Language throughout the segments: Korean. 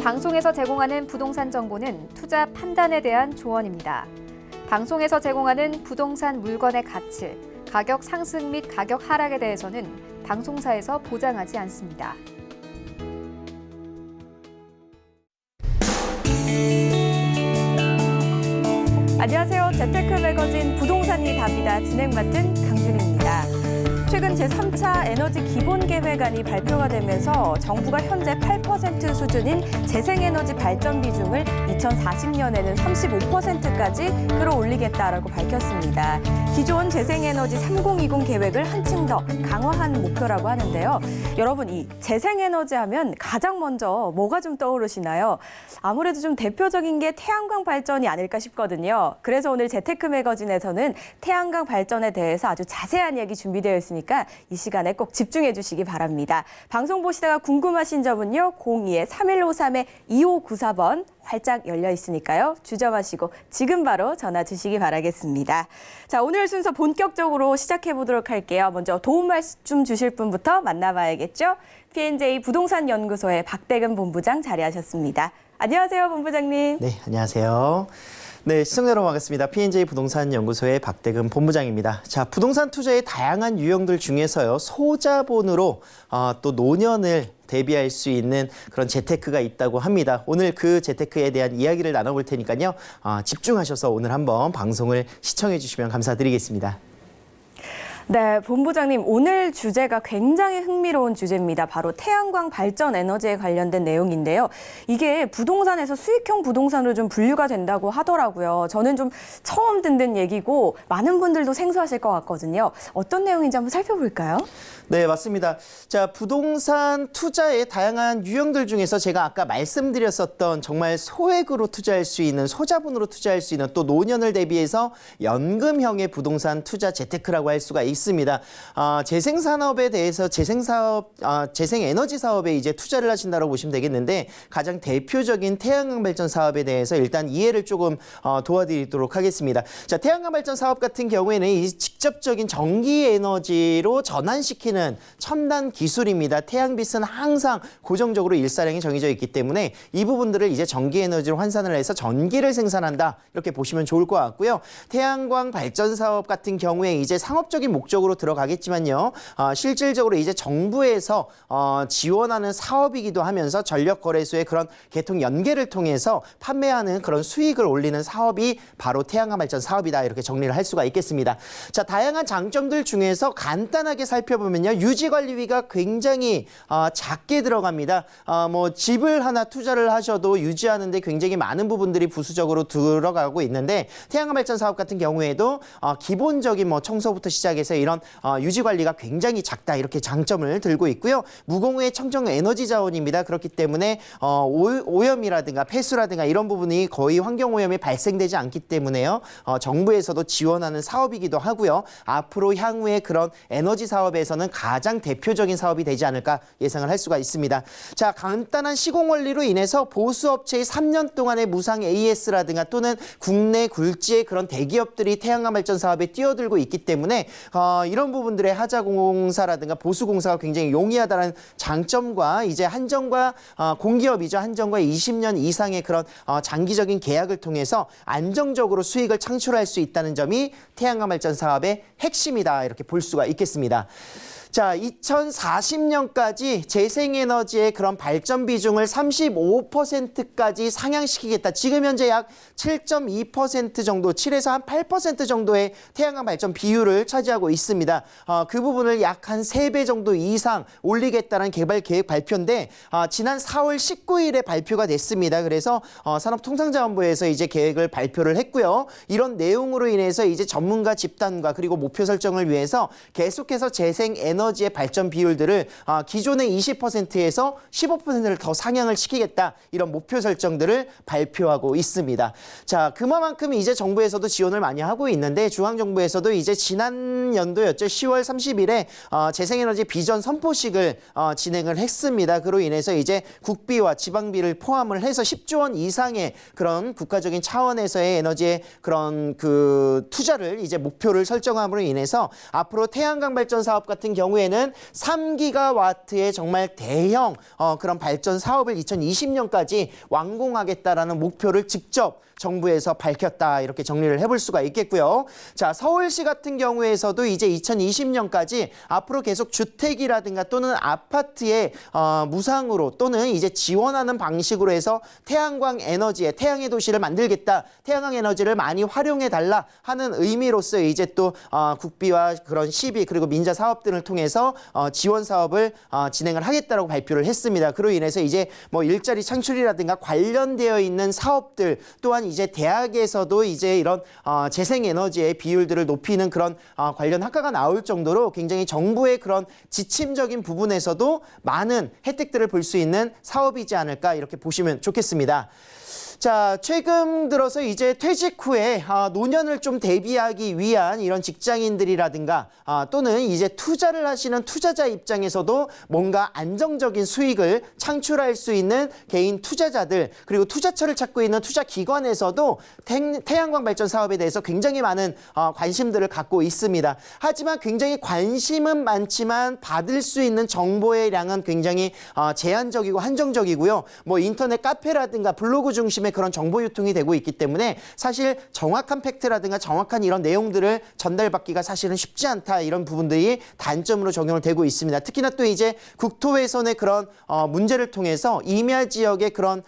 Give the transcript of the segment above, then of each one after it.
방송에서 제공하는 부동산 정보는 투자 판단에 대한 조언입니다. 방송에서 제공하는 부동산 물건의 가치, 가격 상승 및 가격 하락에 대해서는 방송사에서 보장하지 않습니다. 안녕하세요. 재테크 매거진 부동산이 답니다. 진행 맡은 강준희입니다. 최근 제3차 에너지 기본계획안이 발표가 되면서 정부가 현재 8% 수준인 재생에너지 발전 비중을 2040년에는 35%까지 끌어올리겠다라고 밝혔습니다. 기존 재생에너지 3020 계획을 한층 더 강화한 목표라고 하는데요. 여러분, 이 재생에너지 하면 가장 먼저 뭐가 좀 떠오르시나요? 아무래도 좀 대표적인 게 태양광 발전이 아닐까 싶거든요. 그래서 오늘 재테크 매거진에서는 태양광 발전에 대해서 아주 자세한 이야기 준비되어 있습니다. 이 시간에 꼭 집중해 주시기 바랍니다. 방송 보시다가 궁금하신 점은요. 02-3153-2594번 활짝 열려 있으니까요. 주저마시고 지금 바로 전화 주시기 바라겠습니다. 자, 오늘 순서 본격적으로 시작해 보도록 할게요. 먼저 도움 말씀 주실 분부터 만나봐야겠죠. P&J 부동산 연구소의 박대근 본부장 자리하셨습니다. 안녕하세요, 본부장님. 네, 안녕하세요. 네, 시청자 여러분 반갑습니다. P&J 부동산 연구소의 박대근 본부장입니다. 자, 부동산 투자의 다양한 유형들 중에서요, 소자본으로 또 노년을 대비할 수 있는 그런 재테크가 있다고 합니다. 오늘 그 재테크에 대한 이야기를 나눠볼 테니까요, 집중하셔서 오늘 한번 방송을 시청해 주시면 감사드리겠습니다. 네, 본부장님, 오늘 주제가 굉장히 흥미로운 주제입니다. 바로 태양광 발전 에너지에 관련된 내용인데요. 이게 부동산에서 수익형 부동산으로 좀 분류가 된다고 하더라고요. 저는 좀 처음 듣는 얘기고 많은 분들도 생소하실 것 같거든요. 어떤 내용인지 한번 살펴볼까요? 네, 맞습니다. 자, 부동산 투자의 다양한 유형들 중에서 제가 아까 말씀드렸었던 정말 소액으로 투자할 수 있는, 소자본으로 투자할 수 있는, 또 노년을 대비해서 연금형의 부동산 투자 재테크라고 할 수가 있습니다. 재생산업에 대해서 재생에너지 사업에 이제 투자를 하신다고 보시면 되겠는데, 가장 대표적인 태양광 발전 사업에 대해서 일단 이해를 조금 도와드리도록 하겠습니다. 자, 태양광 발전 사업 같은 경우에는 이 직접적인 전기 에너지로 전환시키는 첨단 기술입니다. 태양빛은 항상 고정적으로 일사량이 정해져 있기 때문에 이 부분들을 이제 전기 에너지로 환산을 해서 전기를 생산한다, 이렇게 보시면 좋을 것 같고요. 태양광 발전 사업 같은 경우에 이제 상업적인 목적으로 들어가겠지만요, 실질적으로 이제 정부에서 지원하는 사업이기도 하면서 전력거래소의 그런 개통 연계를 통해서 판매하는 그런 수익을 올리는 사업이 바로 태양광 발전 사업이다, 이렇게 정리를 할 수가 있겠습니다. 자, 다양한 장점들 중에서 간단하게 살펴보면요, 유지관리비가 굉장히 작게 들어갑니다. 뭐 집을 하나 투자를 하셔도 유지하는데 굉장히 많은 부분들이 부수적으로 들어가고 있는데, 태양광 발전 사업 같은 경우에도 기본적인 뭐 청소부터 시작해서 이런 유지관리가 굉장히 작다, 이렇게 장점을 들고 있고요. 무공해 청정 에너지 자원입니다. 그렇기 때문에 오염이라든가 폐수라든가 이런 부분이 거의 환경오염이 발생되지 않기 때문에요, 정부에서도 지원하는 사업이기도 하고요. 앞으로 향후에 그런 에너지 사업에서는 가장 대표적인 사업이 되지 않을까 예상을 할 수가 있습니다. 자, 간단한 시공 원리로 인해서 보수업체의 3년 동안의 무상 AS라든가 또는 국내 굴지의 그런 대기업들이 태양광 발전 사업에 뛰어들고 있기 때문에 이런 부분들의 하자공사라든가 보수공사가 굉장히 용이하다는 장점과, 이제 한전과 공기업이죠. 한전과 20년 이상의 그런 장기적인 계약을 통해서 안정적으로 수익을 창출할 수 있다는 점이 태양광 발전 사업의 핵심이다, 이렇게 볼 수가 있겠습니다. 자, 2040년까지 재생에너지의 그런 발전 비중을 35%까지 상향시키겠다. 지금 현재 약 7.2% 정도, 7에서 한 8% 정도의 태양광 발전 비율을 차지하고 있습니다. 그 부분을 약 한 3배 정도 이상 올리겠다는 개발 계획 발표인데, 지난 4월 19일에 발표가 됐습니다. 그래서 산업통상자원부에서 이제 계획을 발표를 했고요. 이런 내용으로 인해서 이제 전문가 집단과 그리고 목표 설정을 위해서 계속해서 재생에너지의 발전 비율들을 기존의 20%에서 15%를 더 상향을 시키겠다, 이런 목표 설정들을 발표하고 있습니다. 자, 그만큼 이제 정부에서도 지원을 많이 하고 있는데, 중앙정부에서도 이제 지난 연도였죠. 10월 30일에 재생에너지 비전 선포식을 진행을 했습니다. 그로 인해서 이제 국비와 지방비를 포함을 해서 10조 원 이상의 그런 국가적인 차원에서의 에너지의 그런 그 투자를 이제 목표를 설정함으로 인해서 앞으로 태양광 발전 사업 같은 경우 경우에는 3기가와트의 정말 대형 그런 발전 사업을 2020년까지 완공하겠다라는 목표를 직접 정부에서 밝혔다, 이렇게 정리를 해볼 수가 있겠고요. 자, 서울시 같은 경우에서도 이제 2020년까지 앞으로 계속 주택이라든가 또는 아파트에 무상으로 또는 이제 지원하는 방식으로 해서 태양광 에너지에 태양의 도시를 만들겠다, 태양광 에너지를 많이 활용해 달라 하는 의미로서 이제 또 국비와 그런 시비 그리고 민자 사업들을 통해서 지원 사업을 진행을 하겠다라고 발표를 했습니다. 그로 인해서 이제 뭐 일자리 창출이라든가 관련되어 있는 사업들, 또한 이제 대학에서도 이제 이런 재생에너지의 비율들을 높이는 그런 관련 학과가 나올 정도로 굉장히 정부의 그런 지침적인 부분에서도 많은 혜택들을 볼 수 있는 사업이지 않을까, 이렇게 보시면 좋겠습니다. 자, 최근 들어서 이제 퇴직 후에 노년을 좀 대비하기 위한 이런 직장인들이라든가 또는 이제 투자를 하시는 투자자 입장에서도 뭔가 안정적인 수익을 창출할 수 있는 개인 투자자들, 그리고 투자처를 찾고 있는 투자기관에서도 태양광 발전 사업에 대해서 굉장히 많은 관심들을 갖고 있습니다. 하지만 굉장히 관심은 많지만 받을 수 있는 정보의 양은 굉장히 제한적이고 한정적이고요. 뭐 인터넷 카페라든가 블로그 중심의 그런 정보 유통이 되고 있기 때문에 사실 정확한 팩트라든가 정확한 이런 내용들을 전달받기가 사실은 쉽지 않다, 이런 부분들이 단점으로 적용을 되고 있습니다. 특히나 또 이제 국토훼손의 그런 문제를 통해서 임야 지역의 그런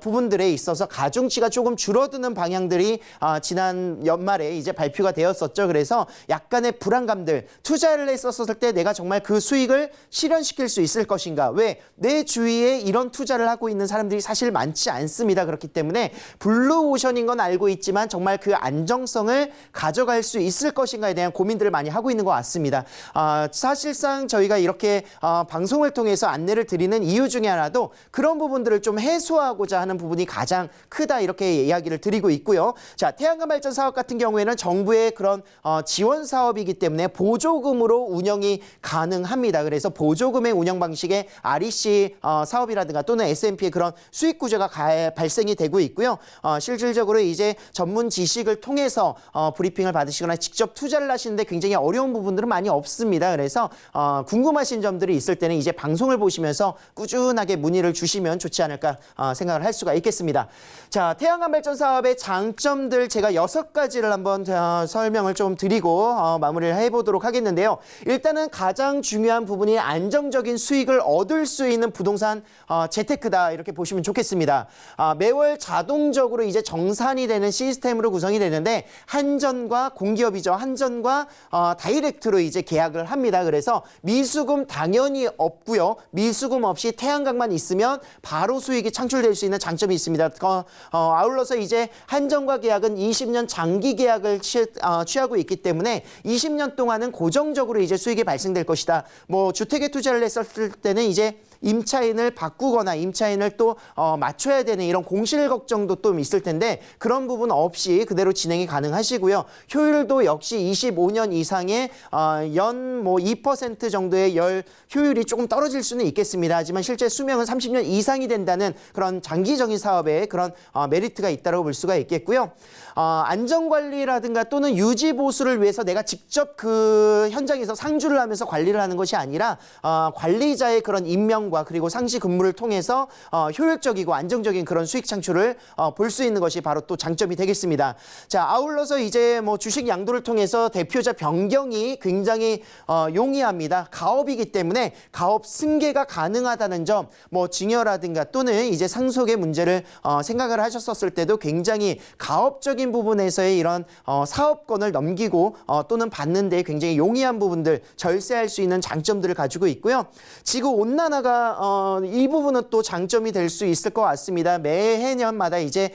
부분들에 있어서 가중치가 조금 줄어드는 방향들이 지난 연말에 이제 발표가 되었었죠. 그래서 약간의 불안감들, 투자를 했었을 때 내가 정말 그 수익을 실현시킬 수 있을 것인가, 왜 내 주위에 이런 투자를 하고 있는 사람들이 사실 많지 않습니다. 그렇기 때문에 블루오션인 건 알고 있지만 정말 그 안정성을 가져갈 수 있을 것인가에 대한 고민들을 많이 하고 있는 것 같습니다. 사실상 저희가 이렇게 방송을 통해서 안내를 드리는 이유 중에 하나도 그런 부분들을 좀 해소하고자 하는 부분이 가장 크다, 이렇게 이야기를 드리고 있고요. 자, 태양광 발전 사업 같은 경우에는 정부의 그런 지원 사업이기 때문에 보조금으로 운영이 가능합니다. 그래서 보조금의 운영 방식의 REC 사업이라든가 또는 S&P의 그런 수익 구조가 발생이 되고 있고요. 실질적으로 이제 전문 지식을 통해서 브리핑을 받으시거나 직접 투자를 하시는데 굉장히 어려운 부분들은 많이 없습니다. 그래서 궁금하신 점들이 있을 때는 이제 방송을 보시면서 꾸준하게 문의를 주시면 좋지 않을까 생각을 할 수가 있겠습니다. 자, 태양광 발전 사업의 장점들 제가 6가지를 한번 설명을 좀 드리고 마무리를 해보도록 하겠는데요. 일단은 가장 중요한 부분이 안정적인 수익을 얻을 수 있는 부동산 재테크다, 이렇게 보시면 좋겠습니다. 매월 자동적으로 이제 정산이 되는 시스템으로 구성이 되는데 한전과 공기업이죠. 한전과 다이렉트로 이제 계약을 합니다. 그래서 미수금 당연히 없고요. 미수금 없이 태양광만 있으면 바로 수익이 창출될 수 있는 장점이 있습니다. 아울러서 이제 한전과 계약은 20년 장기 계약을 취하고 있기 때문에 20년 동안은 고정적으로 이제 수익이 발생될 것이다. 뭐 주택에 투자를 했었을 때는 이제 임차인을 바꾸거나 임차인을 또 맞춰야 되는 이런 공실 걱정도 또 있을 텐데 그런 부분 없이 그대로 진행이 가능하시고요. 효율도 역시 25년 이상의 연 뭐 2% 정도의 효율이 조금 떨어질 수는 있겠습니다. 하지만 실제 수명은 30년 이상이 된다는 그런 장기적인 사업에 그런 메리트가 있다고 볼 수가 있겠고요. 안전관리라든가 또는 유지보수를 위해서 내가 직접 그 현장에서 상주를 하면서 관리를 하는 것이 아니라 관리자의 그런 임명과 그리고 상시 근무를 통해서 효율적이고 안정적인 그런 수익 창출을 볼 수 있는 것이 바로 또 장점이 되겠습니다. 자, 아울러서 이제 뭐 주식 양도를 통해서 대표자 변경이 굉장히 용이합니다. 가업이기 때문에 가업 승계가 가능하다는 점, 뭐 증여라든가 또는 이제 상속의 문제를 생각을 하셨었을 때도 굉장히 가업적인 부분에서의 이런 사업권을 넘기고 또는 받는 데 굉장히 용이한 부분들, 절세할 수 있는 장점들을 가지고 있고요. 지구 온난화가 이 부분은 또 장점이 될 수 있을 것 같습니다. 매해년마다 이제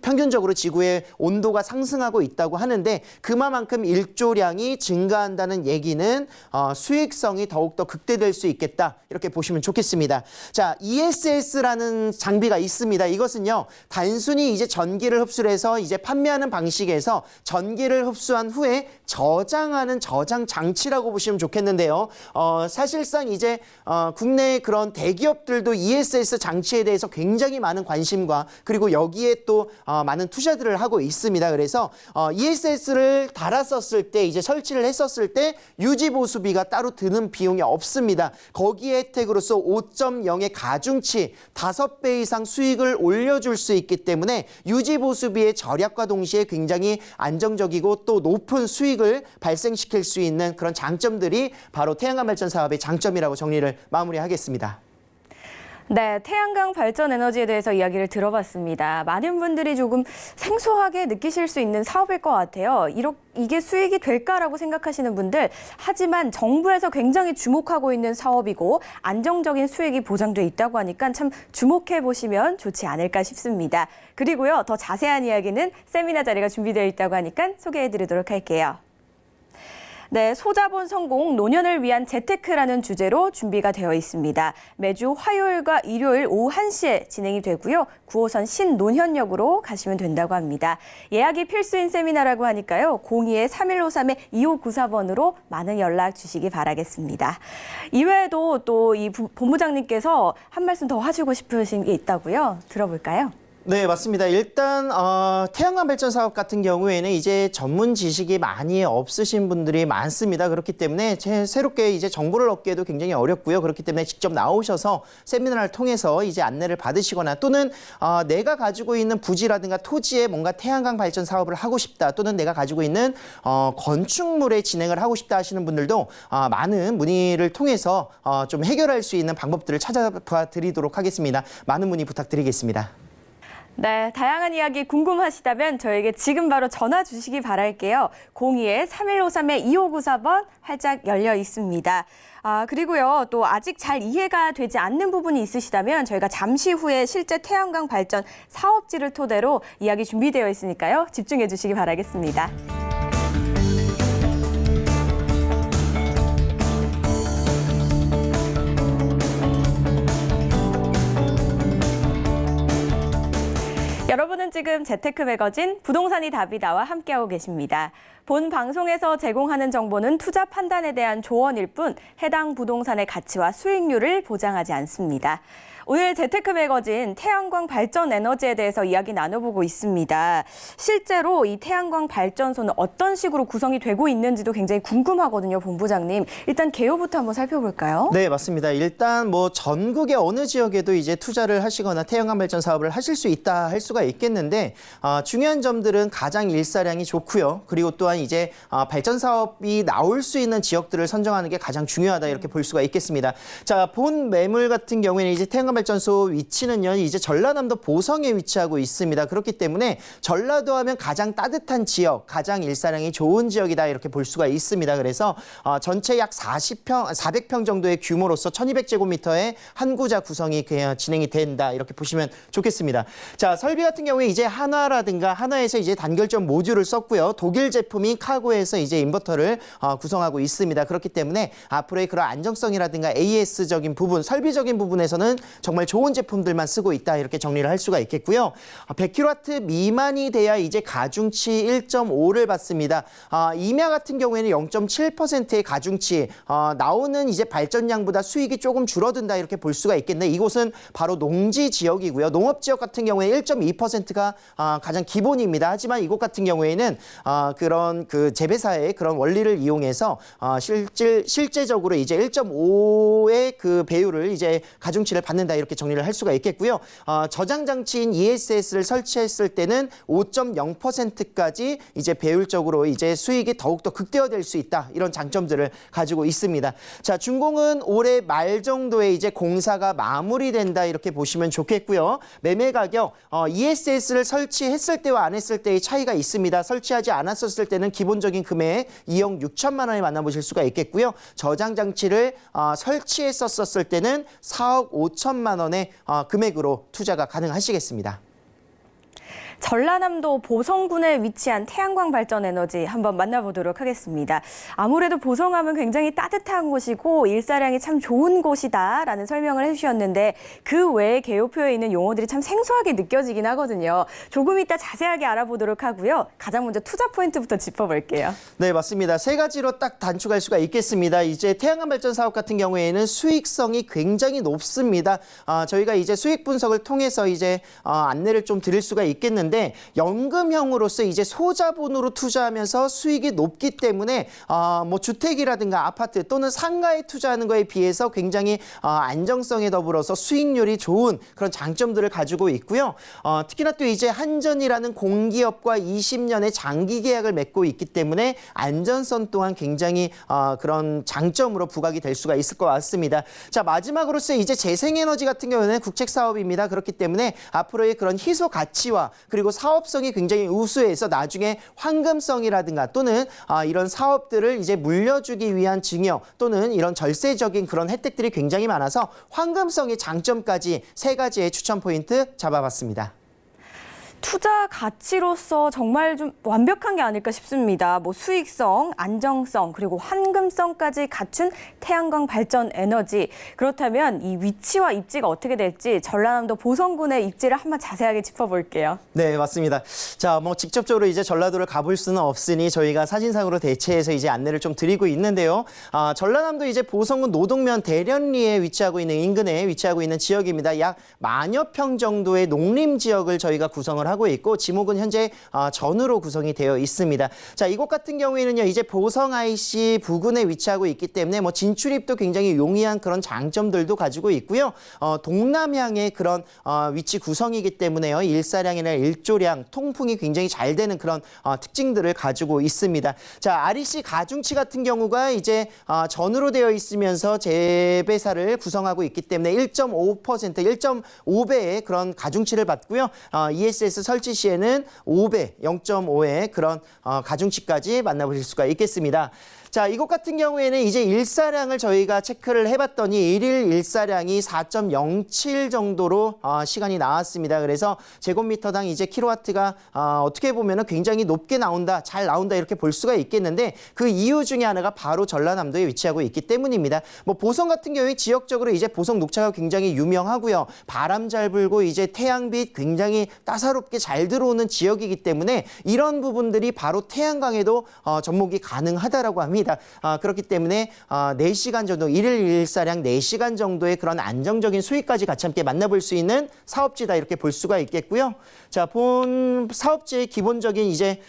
평균적으로 지구의 온도가 상승하고 있다고 하는데 그만큼 일조량이 증가한다는 얘기는 수익성이 더욱더 극대될 수 있겠다, 이렇게 보시면 좋겠습니다. 자, ESS라는 장비가 있습니다. 이것은요, 단순히 이제 전기를 흡수를 해서 이제 판매하는 방식에서 전기를 흡수한 후에 저장하는 저장 장치라고 보시면 좋겠는데요. 사실상 이제 국내 그런 대기업들도 ESS 장치에 대해서 굉장히 많은 관심과 그리고 여기에 또 많은 투자들을 하고 있습니다. 그래서 ESS를 달았었을 때 이제 설치를 했었을 때 유지 보수비가 따로 드는 비용이 없습니다. 거기에 혜택으로서 5.0의 가중치 5배 이상 수익을 올려줄 수 있기 때문에 유지 보수비의 절약과 동시에 굉장히 안정적이고 또 높은 수익을 발생시킬 수 있는 그런 장점들이 바로 태양광 발전 사업의 장점이라고 정리를 마무리하겠습니다. 네, 태양광 발전 에너지에 대해서 이야기를 들어봤습니다. 많은 분들이 조금 생소하게 느끼실 수 있는 사업일 것 같아요. 이게 수익이 될까라고 생각하시는 분들, 하지만 정부에서 굉장히 주목하고 있는 사업이고 안정적인 수익이 보장돼 있다고 하니까 참 주목해 보시면 좋지 않을까 싶습니다. 그리고요, 더 자세한 이야기는 세미나 자리가 준비되어 있다고 하니까 소개해 드리도록 할게요. 네, 소자본 성공 노년을 위한 재테크라는 주제로 준비가 되어 있습니다. 매주 화요일과 일요일 오후 1시에 진행이 되고요. 9호선 신논현역으로 가시면 된다고 합니다. 예약이 필수인 세미나라고 하니까요. 02-3153-2594번으로 많은 연락 주시기 바라겠습니다. 이외에도 또 이 본부장님께서 한 말씀 더 하시고 싶으신 게 있다고요. 들어볼까요? 네, 맞습니다. 일단 태양광 발전 사업 같은 경우에는 이제 전문 지식이 많이 없으신 분들이 많습니다. 그렇기 때문에 새롭게 이제 정보를 얻기에도 굉장히 어렵고요. 그렇기 때문에 직접 나오셔서 세미나를 통해서 이제 안내를 받으시거나 또는 내가 가지고 있는 부지라든가 토지에 뭔가 태양광 발전 사업을 하고 싶다 또는 내가 가지고 있는 건축물에 진행을 하고 싶다 하시는 분들도 많은 문의를 통해서 좀 해결할 수 있는 방법들을 찾아봐 드리도록 하겠습니다. 많은 문의 부탁드리겠습니다. 네, 다양한 이야기 궁금하시다면 저에게 지금 바로 전화 주시기 바랄게요. 02-3153-2594번 활짝 열려 있습니다. 그리고요, 또 아직 잘 이해가 되지 않는 부분이 있으시다면 저희가 잠시 후에 실제 태양광 발전 사업지를 토대로 이야기 준비되어 있으니까요. 집중해 주시기 바라겠습니다. 여러분은 지금 재테크 매거진 부동산이 답이다와 함께하고 계십니다. 본 방송에서 제공하는 정보는 투자 판단에 대한 조언일 뿐 해당 부동산의 가치와 수익률을 보장하지 않습니다. 오늘 재테크 매거진 태양광 발전 에너지에 대해서 이야기 나눠보고 있습니다. 실제로 이 태양광 발전소는 어떤 식으로 구성이 되고 있는지도 굉장히 궁금하거든요, 본부장님. 일단 개요부터 한번 살펴볼까요? 네, 맞습니다. 일단 뭐 전국의 어느 지역에도 이제 투자를 하시거나 태양광 발전 사업을 하실 수 있다 할 수가 있겠는데 중요한 점들은 가장 일사량이 좋고요. 그리고 또한 이제 발전 사업이 나올 수 있는 지역들을 선정하는 게 가장 중요하다 이렇게 볼 수가 있겠습니다. 자, 본 매물 같은 경우에는 이제 태양광 발전소 위치는요, 이제 전라남도 보성에 위치하고 있습니다. 그렇기 때문에 전라도 하면 가장 따뜻한 지역, 가장 일사량이 좋은 지역이다 이렇게 볼 수가 있습니다. 그래서 전체 약 400평 정도의 규모로서 1200제곱미터의 한 구자 구성이 진행이 된다 이렇게 보시면 좋겠습니다. 자, 설비 같은 경우에 이제 한화에서 이제 단결점 모듈을 썼고요. 독일 제품인 카고에서 이제 인버터를 구성하고 있습니다. 그렇기 때문에 앞으로의 그런 안정성이라든가 AS적인 부분, 설비적인 부분에서는 정말 좋은 제품들만 쓰고 있다 이렇게 정리를 할 수가 있겠고요. 100kW 미만이 돼야 이제 가중치 1.5를 받습니다. 임야 같은 경우에는 0.7%의 가중치, 나오는 이제 발전량보다 수익이 조금 줄어든다 이렇게 볼 수가 있겠는데 이곳은 바로 농지 지역이고요. 농업 지역 같은 경우에 1.2%가 가장 기본입니다. 하지만 이곳 같은 경우에는 그런 그 재배사의 그런 원리를 이용해서 실제적으로 이제 1.5의 그 배율을 이제 가중치를 받는다 이렇게 정리를 할 수가 있겠고요. 저장 장치인 ESS를 설치했을 때는 5.0%까지 이제 배율적으로 이제 수익이 더욱더 극대화될 수 있다. 이런 장점들을 가지고 있습니다. 자, 준공은 올해 말 정도에 이제 공사가 마무리된다 이렇게 보시면 좋겠고요. 매매 가격 ESS를 설치했을 때와 안 했을 때의 차이가 있습니다. 설치하지 않았었을 때는 기본적인 금액 2억 6천만 원에 만나보실 수가 있겠고요. 저장 장치를 설치했었을 때는 4억 5천만 원의 금액으로 투자가 가능하시겠습니다. 전라남도 보성군에 위치한 태양광 발전 에너지 한번 만나보도록 하겠습니다. 아무래도 보성하면 굉장히 따뜻한 곳이고 일사량이 참 좋은 곳이다라는 설명을 해주셨는데 그 외에 개요표에 있는 용어들이 참 생소하게 느껴지긴 하거든요. 조금 이따 자세하게 알아보도록 하고요. 가장 먼저 투자 포인트부터 짚어볼게요. 네, 맞습니다. 세 가지로 딱 단축할 수가 있겠습니다. 이제 태양광 발전 사업 같은 경우에는 수익성이 굉장히 높습니다. 저희가 이제 수익 분석을 통해서 이제 안내를 좀 드릴 수가 있겠는데 연금형으로서 이제 소자본으로 투자하면서 수익이 높기 때문에 뭐 주택이라든가 아파트 또는 상가에 투자하는 거에 비해서 굉장히 안정성에 더불어서 수익률이 좋은 그런 장점들을 가지고 있고요. 특히나 또 이제 한전이라는 공기업과 20년의 장기 계약을 맺고 있기 때문에 안전성 또한 굉장히 그런 장점으로 부각이 될 수가 있을 것 같습니다. 자, 마지막으로서 이제 재생에너지 같은 경우는 국책 사업입니다. 그렇기 때문에 앞으로의 그런 희소 가치와 그리고 사업성이 굉장히 우수해서 나중에 황금성이라든가 또는 이런 사업들을 이제 물려주기 위한 증여 또는 이런 절세적인 그런 혜택들이 굉장히 많아서 황금성의 장점까지 세 가지의 추천 포인트 잡아봤습니다. 투자 가치로서 정말 좀 완벽한 게 아닐까 싶습니다. 뭐 수익성, 안정성, 그리고 황금성까지 갖춘 태양광 발전 에너지. 그렇다면 이 위치와 입지가 어떻게 될지 전라남도 보성군의 입지를 한번 자세하게 짚어볼게요. 네, 맞습니다. 자, 뭐 직접적으로 이제 전라도를 가볼 수는 없으니 저희가 사진상으로 대체해서 이제 안내를 좀 드리고 있는데요. 전라남도 이제 보성군 노동면 대련리에 위치하고 있는 인근에 위치하고 있는 지역입니다. 약 10,000여 평 정도의 농림 지역을 저희가 구성을 하고 있고 지목은 현재 전으로 구성이 되어 있습니다. 자, 이곳 같은 경우에는요, 이제 보성 IC 부근에 위치하고 있기 때문에 뭐 진출입도 굉장히 용이한 그런 장점들도 가지고 있고요. 동남향의 그런 위치 구성이기 때문에요, 일사량이나 일조량, 통풍이 굉장히 잘 되는 그런 특징들을 가지고 있습니다. 자, REC 가중치 같은 경우가 이제 전으로 되어 있으면서 재배사를 구성하고 있기 때문에 1.5%, 1.5배의 그런 가중치를 받고요. ESS 설치 시에는 5배, 0.5의 그런 가중치까지 만나보실 수가 있겠습니다. 자, 이곳 같은 경우에는 이제 일사량을 저희가 체크를 해봤더니 일일 일사량이 4.07 정도로 시간이 나왔습니다. 그래서 제곱미터당 이제 킬로와트가 어떻게 보면은 굉장히 높게 나온다, 잘 나온다 이렇게 볼 수가 있겠는데 그 이유 중에 하나가 바로 전라남도에 위치하고 있기 때문입니다. 뭐 보성 같은 경우에 지역적으로 이제 보성 녹차가 굉장히 유명하고요. 바람 잘 불고 이제 태양빛 굉장히 따사롭게 잘 들어오는 지역이기 때문에 이런 부분들이 바로 태양광에도 접목이 가능하다라고 합니다. 그렇기 때문에 4시간 정도, 일일 일사량 4시간 정도의 그런 안정적인 수익까지 같이 함께 만나볼 수 있는 사업지다 이렇게 볼 수가 있겠고요. 자, 본 사업지의 기본적인 이제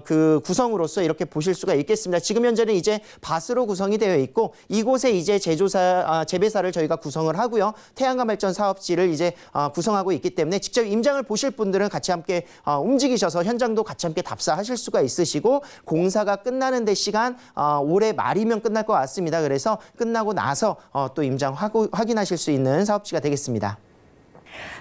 그 구성으로서 이렇게 보실 수가 있겠습니다. 지금 현재는 이제 밭으로 구성이 되어 있고 이곳에 이제 재배사를 저희가 구성을 하고요. 태양광 발전 사업지를 이제 구성하고 있기 때문에 직접 임장을 보실 분들은 같이 함께 움직이셔서 현장도 같이 함께 답사하실 수가 있으시고 공사가 끝나는 데 시간 올해 말이면 끝날 것 같습니다. 그래서 끝나고 나서 또 임장 확인하실 수 있는 사업지가 되겠습니다.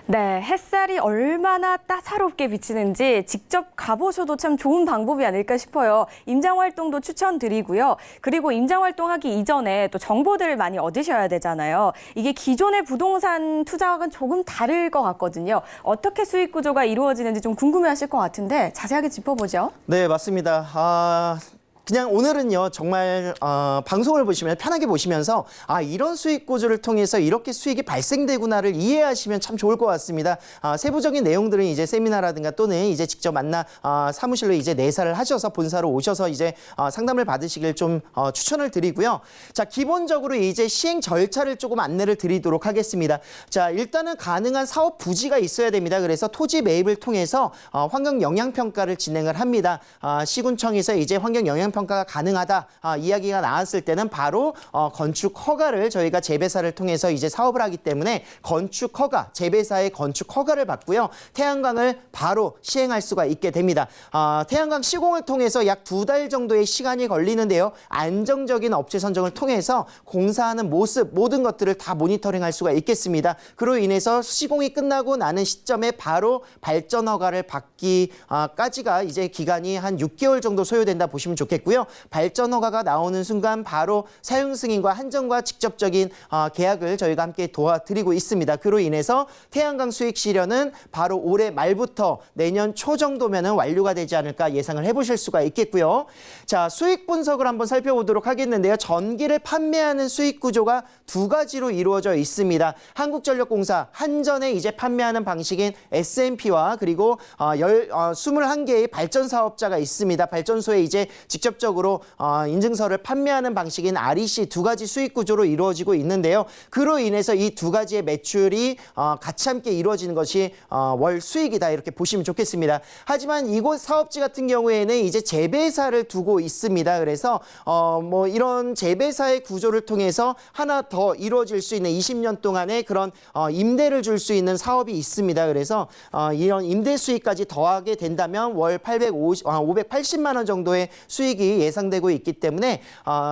네, 햇살이 얼마나 따사롭게 비치는지 직접 가보셔도 참 좋은 방법이 아닐까 싶어요. 임장 활동도 추천드리고요. 그리고 임장 활동하기 이전에 또 정보들을 많이 얻으셔야 되잖아요. 이게 기존의 부동산 투자와는 조금 다를 것 같거든요. 어떻게 수익 구조가 이루어지는지 좀 궁금해하실 것 같은데 자세하게 짚어보죠. 네, 맞습니다. 그냥 오늘은요, 정말 방송을 보시면 편하게 보시면서 이런 수익 구조를 통해서 이렇게 수익이 발생되구나를 이해하시면 참 좋을 것 같습니다. 세부적인 내용들은 이제 세미나라든가 또는 이제 직접 만나 사무실로 이제 내사를 하셔서 본사로 오셔서 이제 상담을 받으시길 좀 추천을 드리고요. 자, 기본적으로 이제 시행 절차를 조금 안내를 드리도록 하겠습니다. 자, 일단은 가능한 사업 부지가 있어야 됩니다. 그래서 토지 매입을 통해서 환경 영향 평가를 진행을 합니다. 시군청에서 이제 환경 영향 평가가 가능하다 이야기가 나왔을 때는 바로 건축 허가를 저희가 재배사를 통해서 이제 사업을 하기 때문에 건축 허가, 재배사의 건축 허가를 받고요. 태양광을 바로 시행할 수가 있게 됩니다. 태양광 시공을 통해서 약 2달 정도의 시간이 걸리는데요. 안정적인 업체 선정을 통해서 공사하는 모습 모든 것들을 다 모니터링할 수가 있겠습니다. 그로 인해서 시공이 끝나고 나는 시점에 바로 발전 허가를 받기까지가 이제 기간이 한 6개월 정도 소요된다 보시면 좋겠고요. 있겠고요. 발전 허가가 나오는 순간 바로 사용 승인과 한전과 직접적인 계약을 저희가 함께 도와드리고 있습니다. 그로 인해서 태양광 수익 실현은 바로 올해 말부터 내년 초 정도면은 완료가 되지 않을까 예상을 해보실 수가 있겠고요. 자, 수익 분석을 한번 살펴보도록 하겠는데요. 전기를 판매하는 수익 구조가 두 가지로 이루어져 있습니다. 한국전력공사, 한전에 이제 판매하는 방식인 S&P와 그리고 21개의 발전 사업자가 있습니다. 발전소에 이제 직접적으로 인증서를 판매하는 방식인 REC 두 가지 수익 구조로 이루어지고 있는데요. 그로 인해서 이 두 가지의 매출이 같이 함께 이루어지는 것이 월 수익이다 이렇게 보시면 좋겠습니다. 하지만 이곳 사업지 같은 경우에는 이제 재배사를 두고 있습니다. 그래서 뭐 이런 재배사의 구조를 통해서 하나 더 이루어질 수 있는 20년 동안의 그런 임대를 줄 수 있는 사업이 있습니다. 그래서 이런 임대 수익까지 더하게 된다면 월 580만 원 정도의 수익이 예상되고 있기 때문에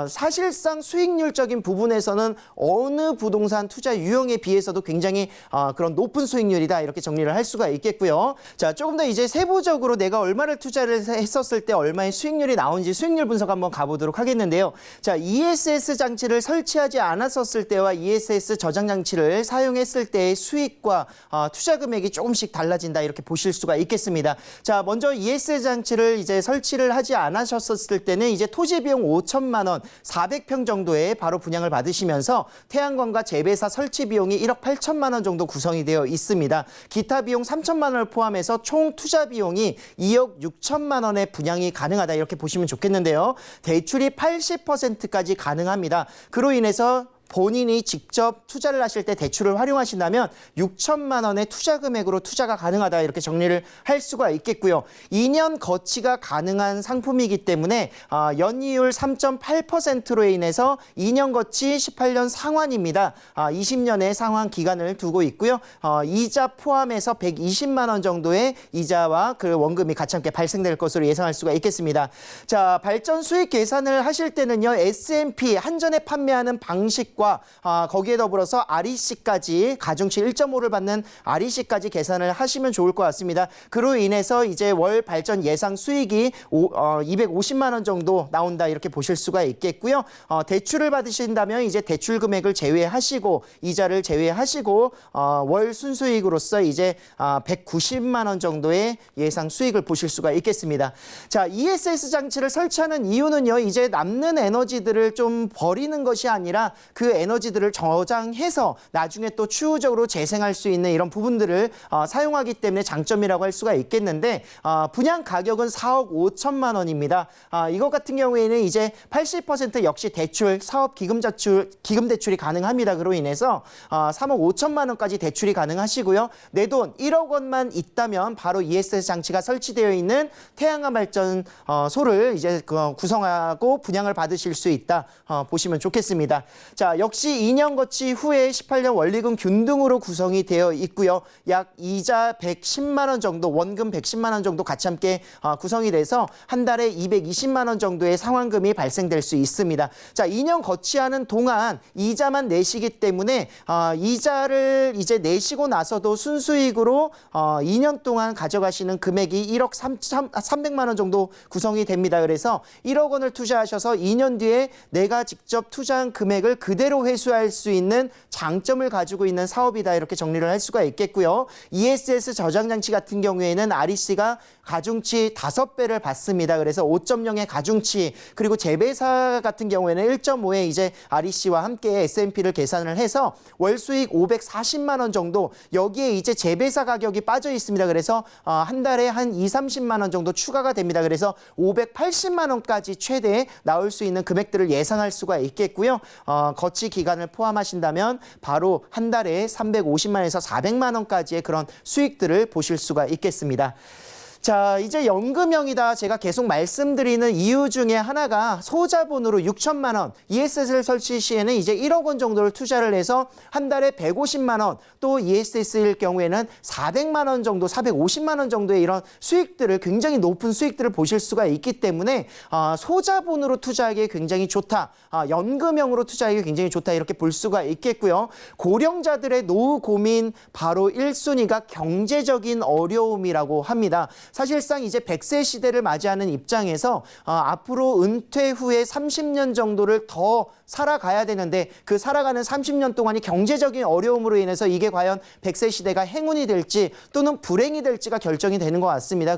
사실상 수익률적인 부분에서는 어느 부동산 투자 유형에 비해서도 굉장히 그런 높은 수익률이다 이렇게 정리를 할 수가 있겠고요. 자, 조금 더 이제 세부적으로 내가 얼마를 투자를 했었을 때 얼마의 수익률이 나오는지 수익률 분석 한번 가보도록 하겠는데요. 자, ESS 장치를 설치하지 않았었을 때와 ESS 저장 장치를 사용했을 때의 수익과 투자 금액이 조금씩 달라진다 이렇게 보실 수가 있겠습니다. 자, 먼저 ESS 장치를 이제 설치를 하지 않으셨을 때는 이제 토지 비용 5천만 원, 400평 정도에 바로 분양을 받으시면서 태양광과 재배사 설치 비용이 1억 8천만 원 정도 구성이 되어 있습니다. 기타 비용 3천만 원을 포함해서 총 투자 비용이 2억 6천만 원의 분양이 가능하다 이렇게 보시면 좋겠는데요. 대출이 80%까지 가능합니다. 그로 인해서 본인이 직접 투자를 하실 때 대출을 활용하신다면 6천만 원의 투자 금액으로 투자가 가능하다 이렇게 정리를 할 수가 있겠고요. 2년 거치가 가능한 상품이기 때문에 연이율 3.8%로 인해서 2년 거치 18년 상환입니다. 20년의 상환 기간을 두고 있고요. 이자 포함해서 120만 원 정도의 이자와 그 원금이 같이 함께 발생될 것으로 예상할 수가 있겠습니다. 자, 발전 수익 계산을 하실 때는요. S&P 한전에 판매하는 방식 거기에 더불어서 REC까지 가중치 1.5를 받는 REC까지 계산을 하시면 좋을 것 같습니다. 그로 인해서 이제 월 발전 예상 수익이 250만 원 정도 나온다 이렇게 보실 수가 있겠고요. 대출을 받으신다면 이제 대출 금액을 제외하시고 이자를 제외하시고 월 순수익으로서 이제 190만 원 정도의 예상 수익을 보실 수가 있겠습니다. 자, ESS 장치를 설치하는 이유는요. 이제 남는 에너지들을 좀 버리는 것이 아니라 그 에너지들을 저장해서 나중에 또 추후적으로 재생할 수 있는 이런 부분들을 사용하기 때문에 장점이라고 할 수가 있겠는데 분양 가격은 4억 5천만 원입니다. 이것 같은 경우에는 이제 80% 역시 대출, 사업 기금 대출이 가능합니다. 그로 인해서 3억 5천만 원까지 대출이 가능하시고요. 내 돈 1억 원만 있다면 바로 ESS 장치가 설치되어 있는 태양광 발전소를 이제 구성하고 분양을 받으실 수 있다 보시면 좋겠습니다. 자, 역시 2년 거치 후에 18년 원리금 균등으로 구성이 되어 있고요. 약 이자 110만 원 정도, 원금 110만 원 정도 같이 함께 구성이 돼서 한 달에 220만 원 정도의 상환금이 발생될 수 있습니다. 자, 2년 거치하는 동안 이자만 내시기 때문에 이자를 이제 내시고 나서도 순수익으로 2년 동안 가져가시는 금액이 1억 300만 원 정도 구성이 됩니다. 그래서 1억 원을 투자하셔서 2년 뒤에 내가 직접 투자한 금액을 그대로 회수할 수 있는 장점을 가지고 있는 사업이다 이렇게 정리를 할 수가 있겠고요. ESS 저장장치 같은 경우에는 REC가 가중치 5배를 받습니다. 그래서 5.0의 가중치 그리고 재배사 같은 경우에는 1.5의 이제 REC와 함께 S&P를 계산을 해서 월 수익 540만 원 정도 여기에 이제 재배사 가격이 빠져 있습니다. 그래서 한 달에 한 30만 원 정도 추가가 됩니다. 그래서 580만 원까지 최대 나올 수 있는 금액들을 예상할 수가 있겠고요. 거치 기간을 포함하신다면 바로 한 달에 350만에서 400만 원까지의 그런 수익들을 보실 수가 있겠습니다. 자, 이제 연금형이다. 제가 계속 말씀드리는 이유 중에 하나가 소자본으로 6천만 원, ESS를 설치 시에는 이제 1억 원 정도를 투자를 해서 한 달에 150만 원, 또 ESS일 경우에는 400만 원 정도, 450만 원 정도의 이런 수익들을 굉장히 높은 수익들을 보실 수가 있기 때문에 소자본으로 투자하기에 굉장히 좋다. 연금형으로 투자하기에 굉장히 좋다. 이렇게 볼 수가 있겠고요. 고령자들의 노후 고민 바로 1순위가 경제적인 어려움이라고 합니다. 사실상 이제 100세 시대를 맞이하는 입장에서 앞으로 은퇴 후에 30년 정도를 더 살아가야 되는데 그 살아가는 30년 동안이 경제적인 어려움으로 인해서 이게 과연 100세 시대가 행운이 될지 또는 불행이 될지가 결정이 되는 것 같습니다.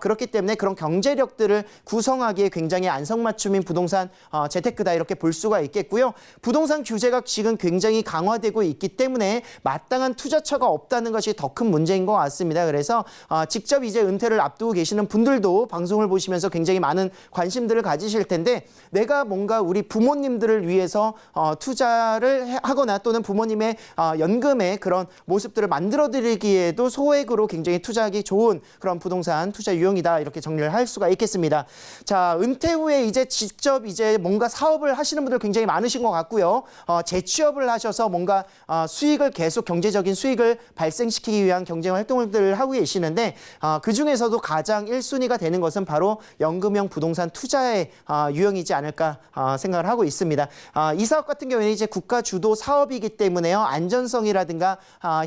그렇기 때문에 그런 경제력들을 구성하기에 굉장히 안성맞춤인 부동산 재테크다 이렇게 볼 수가 있겠고요. 부동산 규제가 지금 굉장히 강화되고 있기 때문에 마땅한 투자처가 없다는 것이 더 큰 문제인 것 같습니다. 그래서 직접 이제 은퇴를 앞두고 계시는 분들도 방송을 보시면서 굉장히 많은 관심들을 가지실 텐데 내가 뭔가 우리 부모님들을 위해서 투자를 하거나 또는 부모님의 연금의 그런 모습들을 만들어드리기에도 소액으로 굉장히 투자하기 좋은 그런 부동산 투자 유형이다 이렇게 정리를 할 수가 있겠습니다. 자, 은퇴 후에 이제 직접 이제 뭔가 사업을 하시는 분들 굉장히 많으신 것 같고요. 재취업을 하셔서 뭔가 수익을 계속 경제적인 수익을 발생시키기 위한 경제 활동들을 하고 계시는데 그 중에서도 가장 1순위가 되는 것은 바로 연금형 부동산 투자의 유형이지 않을까 생각을 하고 있습니다. 이 사업 같은 경우에는 이제 국가 주도 사업이기 때문에요. 안전성이라든가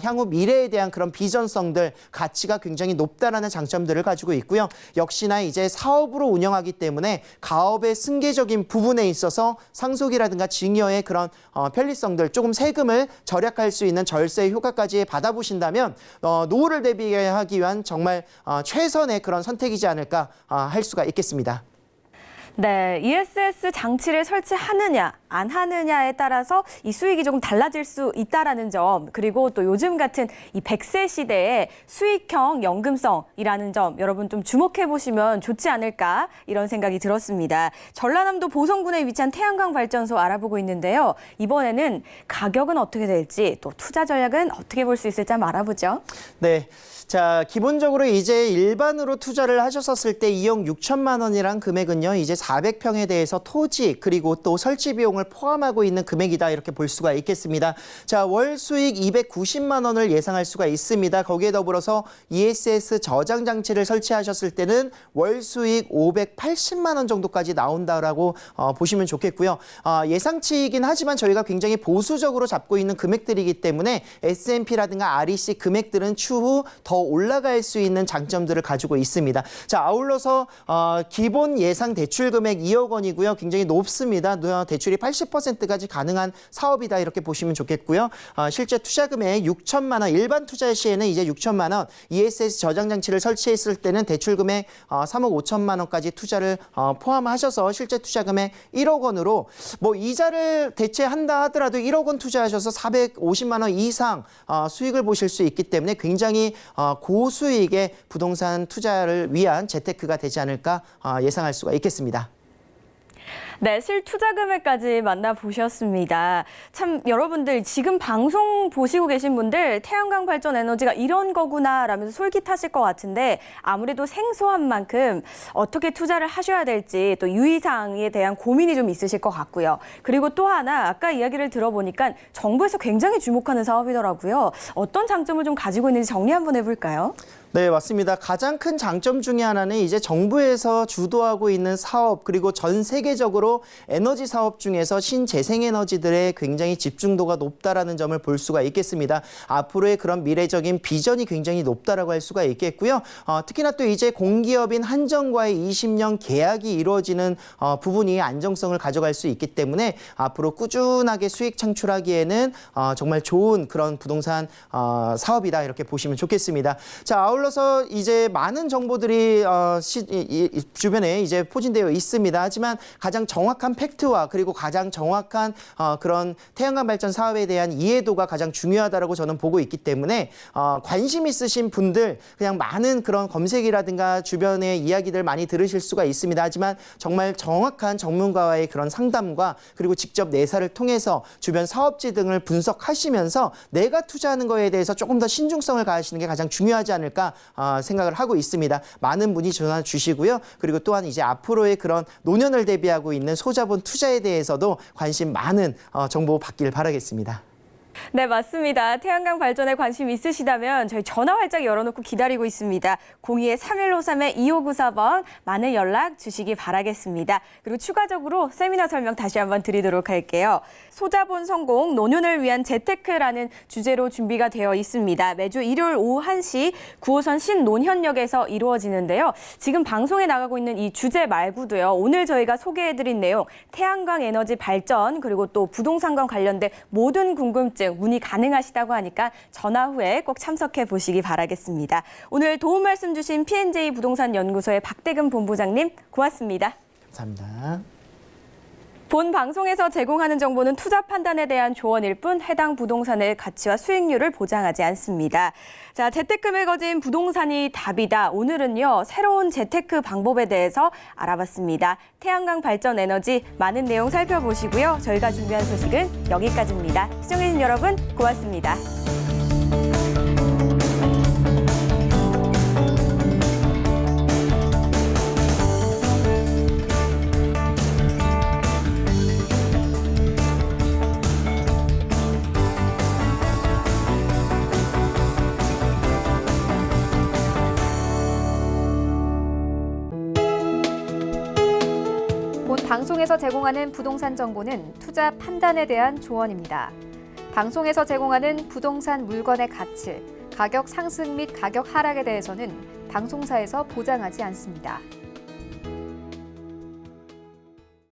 향후 미래에 대한 그런 비전성들 가치가 굉장히 높다라는 장점들을 가지고 있고요. 역시나 이제 사업으로 운영하기 때문에 가업의 승계적인 부분에 있어서 상속이라든가 증여의 그런 편리성들 조금 세금을 절약할 수 있는 절세 효과까지 받아보신다면 노후를 대비하기 위한 정말 최선의 그런 선택이지 않을까 할 수가 있겠습니다. 네, ESS 장치를 설치하느냐, 안 하느냐에 따라서 이 수익이 조금 달라질 수 있다라는 점, 그리고 또 요즘 같은 이 100세 시대에 수익형 연금성이라는 점 여러분 좀 주목해 보시면 좋지 않을까 이런 생각이 들었습니다. 전라남도 보성군에 위치한 태양광 발전소 알아보고 있는데요. 이번에는 가격은 어떻게 될지 또 투자 전략은 어떻게 볼 수 있을지 한번 알아보죠. 네. 자, 기본적으로 이제 일반으로 투자를 하셨었을 때 2억 6천만 원이란 금액은요, 이제 400평에 대해서 토지 그리고 또 설치 비용을 포함하고 있는 금액이다 이렇게 볼 수가 있겠습니다. 자, 월 수익 290만 원을 예상할 수가 있습니다. 거기에 더불어서 ESS 저장 장치를 설치하셨을 때는 월 수익 580만 원 정도까지 나온다라고 보시면 좋겠고요. 예상치이긴 하지만 저희가 굉장히 보수적으로 잡고 있는 금액들이기 때문에 S&P라든가 REC 금액들은 추후 더 올라갈 수 있는 장점들을 가지고 있습니다. 자, 아울러서 기본 예상 대출 금액 2억 원이고요. 굉장히 높습니다. 대출이 80%까지 가능한 사업이다 이렇게 보시면 좋겠고요. 실제 투자 금액 6천만 원, 일반 투자 시에는 이제 6천만 원, ESS 저장 장치를 설치했을 때는 대출 금액 3억 5천만 원까지 투자를 포함하셔서 실제 투자 금액 1억 원으로 뭐 이자를 대체한다 하더라도 1억 원 투자하셔서 450만 원 이상 수익을 보실 수 있기 때문에 굉장히 고수익의 부동산 투자를 위한 재테크가 되지 않을까 예상할 수가 있겠습니다. 네, 실투자 금액까지 만나보셨습니다. 참 여러분들 지금 방송 보시고 계신 분들 태양광 발전 에너지가 이런 거구나 라면서 솔깃하실 것 같은데 아무래도 생소한 만큼 어떻게 투자를 하셔야 될지 또 유의사항에 대한 고민이 좀 있으실 것 같고요. 그리고 또 하나 아까 이야기를 들어보니까 정부에서 굉장히 주목하는 사업이더라고요. 어떤 장점을 좀 가지고 있는지 정리 한번 해볼까요? 네, 맞습니다. 가장 큰 장점 중에 하나는 이제 정부에서 주도하고 있는 사업 그리고 전 세계적으로 에너지 사업 중에서 신재생에너지들의 굉장히 집중도가 높다라는 점을 볼 수가 있겠습니다. 앞으로의 그런 미래적인 비전이 굉장히 높다라고 할 수가 있겠고요. 특히나 또 이제 공기업인 한전과의 20년 계약이 이루어지는 부분이 안정성을 가져갈 수 있기 때문에 앞으로 꾸준하게 수익 창출하기에는 정말 좋은 그런 부동산 사업이다 이렇게 보시면 좋겠습니다. 자, 아울러서 이제 많은 정보들이 주변에 이제 포진되어 있습니다. 하지만 가장 정확한 팩트와 그리고 가장 정확한 그런 태양광 발전 사업에 대한 이해도가 가장 중요하다라고 저는 보고 있기 때문에 관심 있으신 분들 그냥 많은 그런 검색이라든가 주변의 이야기들 많이 들으실 수가 있습니다. 하지만 정말 정확한 전문가와의 그런 상담과 그리고 직접 내사를 통해서 주변 사업지 등을 분석하시면서 내가 투자하는 거에 대해서 조금 더 신중성을 가하시는 게 가장 중요하지 않을까 생각을 하고 있습니다. 많은 문의 전화 주시고요. 그리고 또한 이제 앞으로의 그런 노년을 대비하고 있는 소자본 투자에 대해서도 관심 많은 정보 받길 바라겠습니다. 네, 맞습니다. 태양광 발전에 관심 있으시다면 저희 전화 활짝 열어놓고 기다리고 있습니다. 02-3153-2594번 많은 연락 주시기 바라겠습니다. 그리고 추가적으로 세미나 설명 다시 한번 드리도록 할게요. 소자본 성공, 노년을 위한 재테크라는 주제로 준비가 되어 있습니다. 매주 일요일 오후 1시 9호선 신논현역에서 이루어지는데요. 지금 방송에 나가고 있는 이 주제 말고도요. 오늘 저희가 소개해드린 내용, 태양광 에너지 발전 그리고 또 부동산과 관련된 모든 궁금증 문의 가능하시다고 하니까 전화 후에 꼭 참석해 보시기 바라겠습니다. 오늘 도움 말씀 주신 P&J 부동산 연구소의 박대금 본부장님 고맙습니다. 감사합니다. 본 방송에서 제공하는 정보는 투자 판단에 대한 조언일 뿐 해당 부동산의 가치와 수익률을 보장하지 않습니다. 자, 재테크 매거진 부동산이 답이다. 오늘은요, 새로운 재테크 방법에 대해서 알아봤습니다. 태양광 발전 에너지 많은 내용 살펴보시고요. 저희가 준비한 소식은 여기까지입니다. 시청해주신 여러분 고맙습니다. 본 방송에서 제공하는 부동산 정보는 투자 판단에 대한 조언입니다. 방송에서 제공하는 부동산 물건의 가치, 가격 상승 및 가격 하락에 대해서는 방송사에서 보장하지 않습니다.